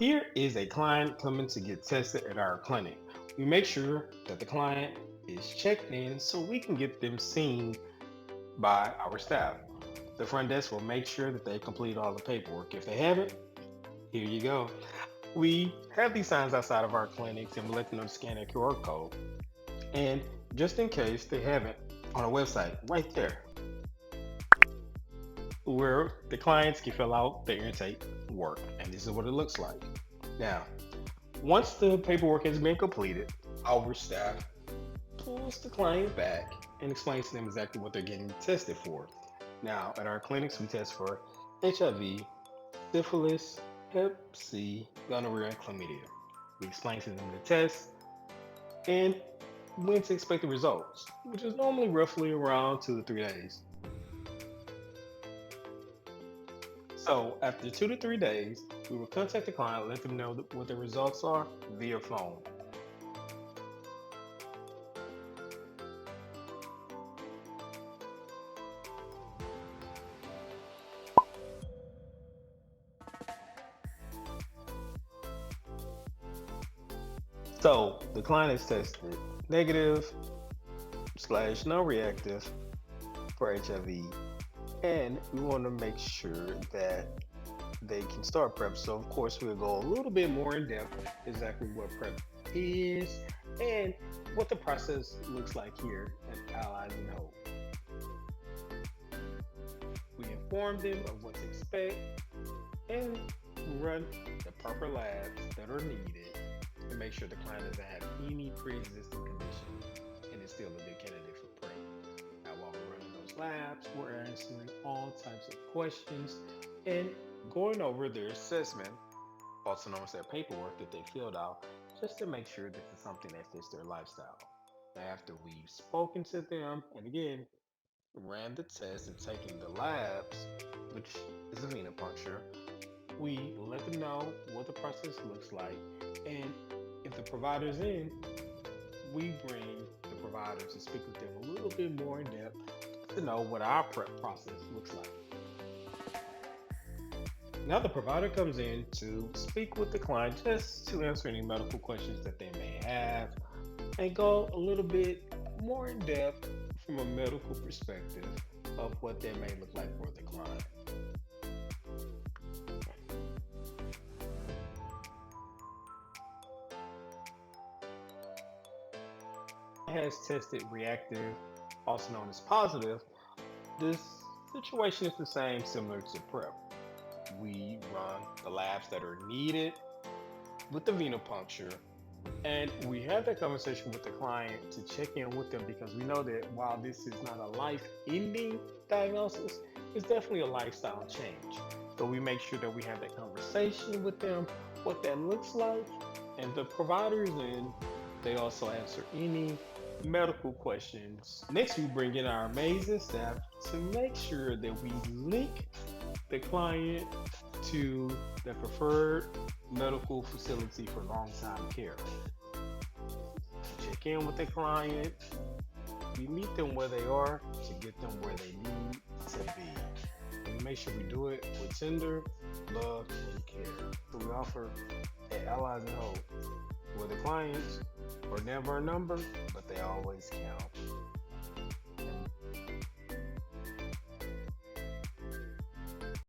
Here is a client coming to get tested at our clinic. We make sure that the client is checked in so we can get them seen by our staff. The front desk will make sure that they complete all the paperwork. If they haven't, here you go. We have these signs outside of our clinics and we let them know to scan a QR code. And just in case they haven't, on a website right there, where the clients can fill out their intake work. And this is what it looks like. Now, once the paperwork has been completed, our staff pulls the client back and explains to them exactly what they're getting tested for. Now, at our clinics, we test for HIV, syphilis, Hep C, gonorrhea, and chlamydia. We explain to them the test and when to expect the results, which is normally roughly around 2 to 3 days. So, after 2 to 3 days, we will contact the client, let them know what the results are via phone. So, the client is tested negative slash non reactive for HIV, and we want to make sure that they can start prep. So, of course, we'll go a little bit more in depth exactly what prep is and what the process looks like here at Allies and Hope. We inform them of what to expect and run the proper labs that are needed to make sure the client doesn't have any pre-existing condition and is still a good candidate for prep. Now, while we're running those labs, we're answering all types of questions and going over their assessment, also known as their paperwork that they filled out, just to make sure this is something that fits their lifestyle. Now, after we've spoken to them, and again, ran the test and taken the labs, which is a venipuncture, we let them know what the process looks like. And if the provider's in, we bring the providers to speak with them a little bit more in depth to know what our prep process looks like. Now the provider comes in to speak with the client just to answer any medical questions that they may have and go a little bit more in depth from a medical perspective of what that may look like for the client. Has tested reactive, also known as positive, this situation is the same, similar to PrEP. We run the labs that are needed with the venipuncture, and we have that conversation with the client to check in with them because we know that while this is not a life ending diagnosis, it's definitely a lifestyle change. So we make sure that we have that conversation with them, what that looks like, and the providers in, they also answer any medical questions. Next, we bring in our amazing staff to make sure that we link the client to the preferred medical facility for long-time care. Check in with the client, we meet them where they are to get them where they need to be. And we make sure we do it with tender love and care. So we offer at Allies and Hope where the clients are never a number, but they always count.